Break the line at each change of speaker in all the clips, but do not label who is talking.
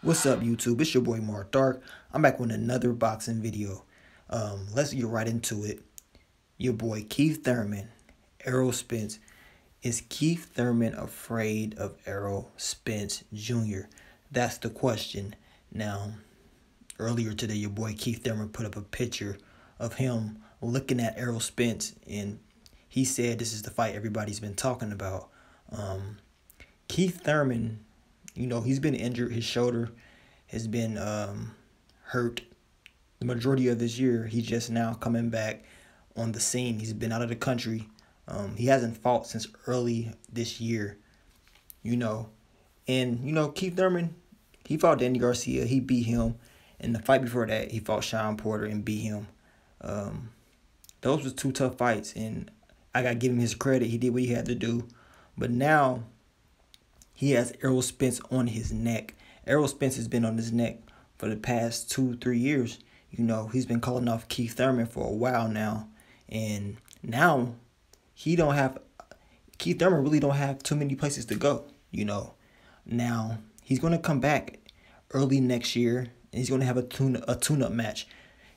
What's up, YouTube? It's your boy Mark Dark. I'm back with another boxing video. Let's get right into it. Your boy Keith Thurman, Errol Spence. Is Keith Thurman afraid of Errol Spence Jr.? That's the question. Now, earlier today, your boy Keith Thurman put up a picture of him looking at Errol Spence, and he said this is the fight everybody's been talking about. Keith Thurman, he's been injured. His shoulder has been hurt the majority of this year. He's just now coming back on the scene. He's been out of the country. He hasn't fought since early this year, And, Keith Thurman, he fought Danny Garcia. He beat him. And the fight before that, he fought Sean Porter and beat him. Those was two tough fights, and I got to give him his credit. He did what he had to do. But now he has Errol Spence on his neck. Errol Spence has been on his neck for the past 2-3 years. He's been calling off Keith Thurman for a while now. And now Keith Thurman really don't have too many places to go, Now he's going to come back early next year, and he's going to have a tune-up match.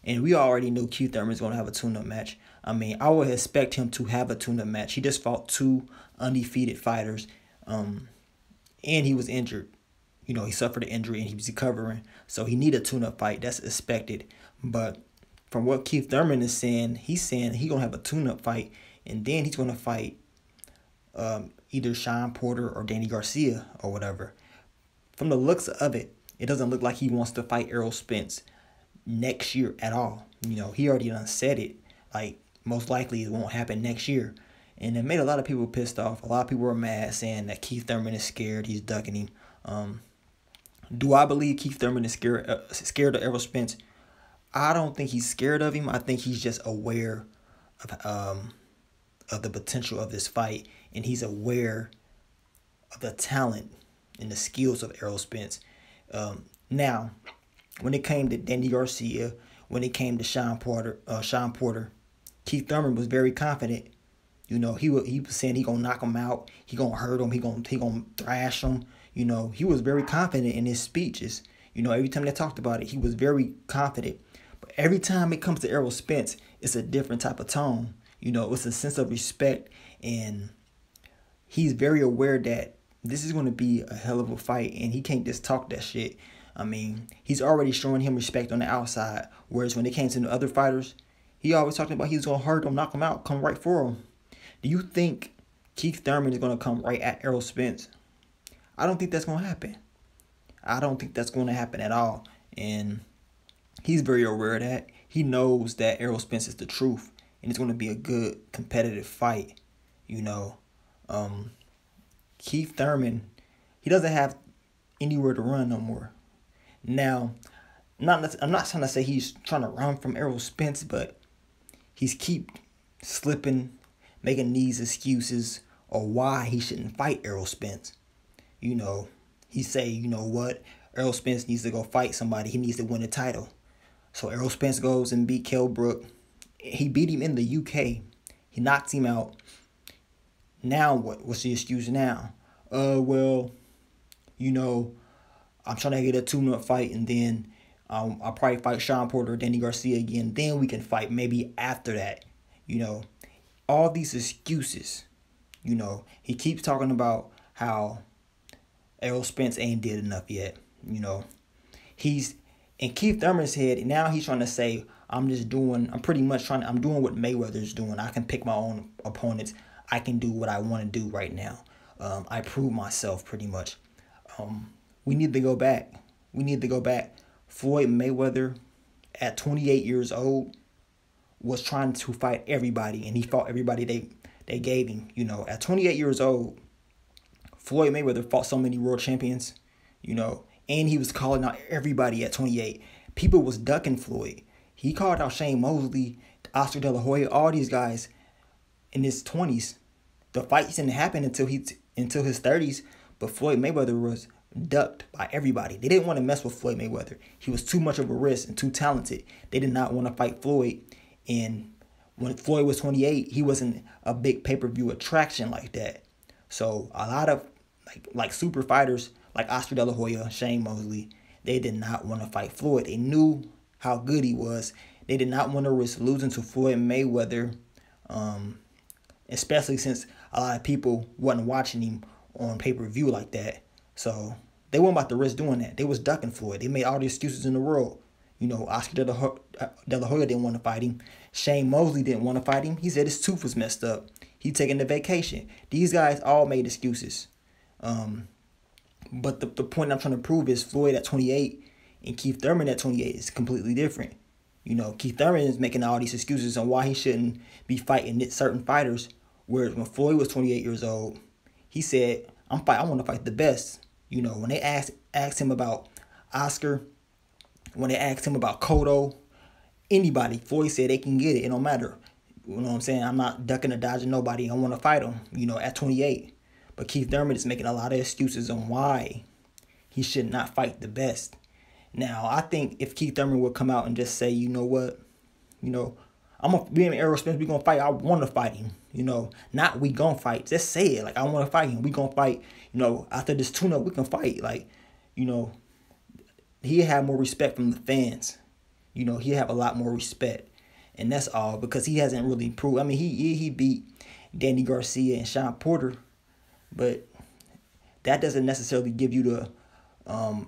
And we already knew Keith Thurman's going to have a tune-up match. I would expect him to have a tune-up match. He just fought 2 undefeated fighters. And he was injured. He suffered an injury and he was recovering. So he needed a tune-up fight. That's expected. But from what Keith Thurman is saying, he's saying he's going to have a tune-up fight. And then he's going to fight either Sean Porter or Danny Garcia or whatever. From the looks of it, it doesn't look like he wants to fight Errol Spence next year at all. He already done said it. Like, most likely it won't happen next year. And it made a lot of people pissed off. A lot of people were mad, saying that Keith Thurman is scared. He's ducking him. Do I believe Keith Thurman is scared of Errol Spence? I don't think he's scared of him. I think he's just aware of the potential of this fight, and he's aware of the talent and the skills of Errol Spence. Now, when it came to Danny Garcia, when it came to Sean Porter, Keith Thurman was very confident. He was saying he gonna knock him out, he gonna hurt him, he gonna thrash him. He was very confident in his speeches. Every time they talked about it, he was very confident. But every time it comes to Errol Spence, it's a different type of tone. It's a sense of respect, and he's very aware that this is going to be a hell of a fight, and he can't just talk that shit. He's already showing him respect on the outside, whereas when it came to the other fighters, he always talking about he's going to hurt him, knock him out, come right for him. Do you think Keith Thurman is going to come right at Errol Spence? I don't think that's going to happen. I don't think that's going to happen at all. And he's very aware of that. He knows that Errol Spence is the truth, and it's going to be a good competitive fight. Keith Thurman, he doesn't have anywhere to run no more. Now, I'm not trying to say he's trying to run from Errol Spence, but he's keep slipping, making these excuses or why he shouldn't fight Errol Spence. He say, what? Errol Spence needs to go fight somebody. He needs to win a title. So Errol Spence goes and beat Kell Brook. He beat him in the UK. He knocked him out. Now what? What's the excuse now? Well, I'm trying to get a tune-up fight, and then I'll probably fight Sean Porter or Danny Garcia again. Then we can fight maybe after that. All these excuses. He keeps talking about how Errol Spence ain't did enough yet. He's in Keith Thurman's head. Now he's trying to say, I'm doing what Mayweather's doing. I can pick my own opponents. I can do what I want to do right now. I prove myself pretty much. We need to go back. Floyd Mayweather, at 28 years old, was trying to fight everybody, and he fought everybody they gave him. At 28 years old, Floyd Mayweather fought so many world champions, and he was calling out everybody at 28. People was ducking Floyd. He called out Shane Mosley, Oscar De La Hoya, all these guys in his 20s. The fights didn't happen until his 30s, but Floyd Mayweather was ducked by everybody. They didn't want to mess with Floyd Mayweather. He was too much of a risk and too talented. They did not want to fight Floyd. And when Floyd was 28, he wasn't a big pay-per-view attraction like that. So a lot of like super fighters like Oscar De La Hoya, Shane Mosley, they did not want to fight Floyd. They knew how good he was. They did not want to risk losing to Floyd Mayweather, especially since a lot of people wasn't watching him on pay-per-view like that. So they weren't about to risk doing that. They was ducking Floyd. They made all the excuses in the world. Oscar De La Hoya didn't want to fight him. Shane Mosley didn't want to fight him. He said his tooth was messed up. He taking a vacation. These guys all made excuses. But the point I'm trying to prove is Floyd at 28 and Keith Thurman at 28 is completely different. Keith Thurman is making all these excuses on why he shouldn't be fighting certain fighters. Whereas when Floyd was 28 years old, he said, I want to fight the best. When they asked him about Oscar, when they asked him about Cotto, anybody, Floyd said they can get it. It don't matter. You know what I'm saying? I'm not ducking or dodging nobody. I want to fight him, at 28. But Keith Thurman is making a lot of excuses on why he should not fight the best. Now, I think if Keith Thurman would come out and just say, you know what, me and Errol Spence, we going to fight. I want to fight him, not we going to fight. Just say it. Like, I want to fight him. We going to fight, after this tune-up, we can fight. Like, he'll have more respect from the fans. He'll have a lot more respect. And that's all, because he hasn't really proved. I mean, he beat Danny Garcia and Sean Porter, but that doesn't necessarily give you the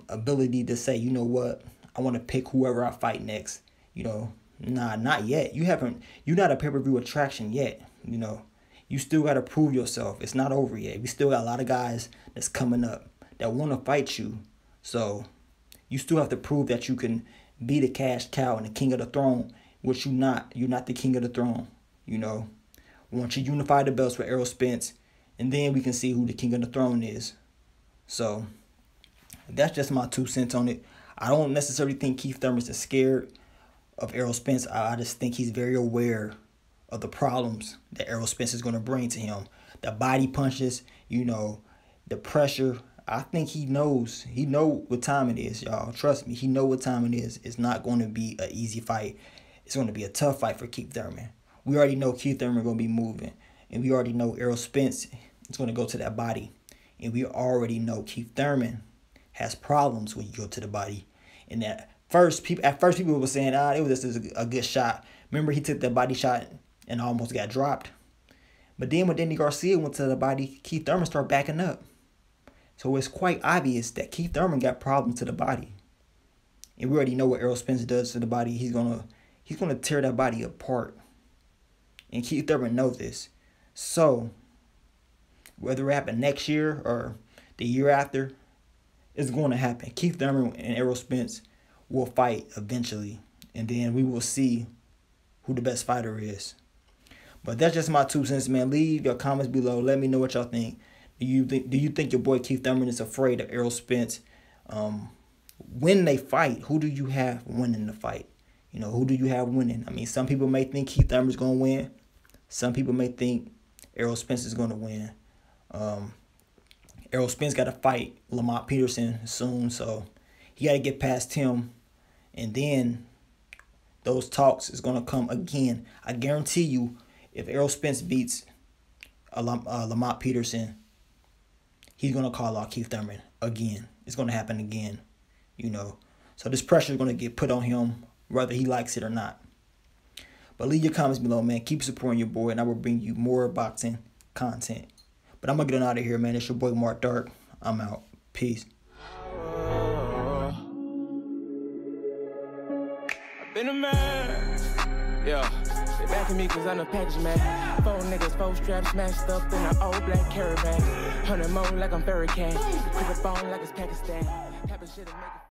ability to say, you know what, I want to pick whoever I fight next. Nah, not yet. You're not a pay-per-view attraction yet. You still got to prove yourself. It's not over yet. We still got a lot of guys that's coming up that want to fight you. So you still have to prove that you can be the cash cow and the king of the throne, which you're not. You're not the king of the throne. Once you unify the belts with Errol Spence, and then we can see who the king of the throne is. So that's just my 2 cents on it. I don't necessarily think Keith Thurman is scared of Errol Spence. I just think he's very aware of the problems that Errol Spence is going to bring to him. The body punches, the pressure. I think he knows. He know what time it is, y'all. Trust me. He know what time it is. It's not going to be an easy fight. It's going to be a tough fight for Keith Thurman. We already know Keith Thurman going to be moving. And we already know Errol Spence is going to go to that body. And we already know Keith Thurman has problems when you go to the body. And at first people were saying, it was just a good shot. Remember, he took that body shot and almost got dropped. But then when Danny Garcia went to the body, Keith Thurman started backing up. So it's quite obvious that Keith Thurman got problems to the body. And we already know what Errol Spence does to the body. He's gonna tear that body apart. And Keith Thurman knows this. So whether it happen next year or the year after, it's going to happen. Keith Thurman and Errol Spence will fight eventually. And then we will see who the best fighter is. But that's just my 2 cents, man. Leave your comments below. Let me know what y'all think. Do you think your boy Keith Thurman is afraid of Errol Spence? When they fight, who do you have winning the fight? Who do you have winning? I mean, some people may think Keith Thurman is going to win. Some people may think Errol Spence is going to win. Errol Spence got to fight Lamont Peterson soon, so he got to get past him. And then those talks is going to come again. I guarantee you, if Errol Spence beats Lamont Peterson, he's going to call out Keith Thurman again. It's going to happen again, So this pressure is going to get put on him, whether he likes it or not. But leave your comments below, man. Keep supporting your boy, and I will bring you more boxing content. But I'm going to get out of here, man. It's your boy, Mark Dark. I'm out. Peace.
I've been a man. Yeah. They backing me because I'm a package man. 4 niggas, 4 straps smashed up in an old black caravan. 100 more like I'm Hurricane. Quick up on like it's Pakistan. Type of shit that make it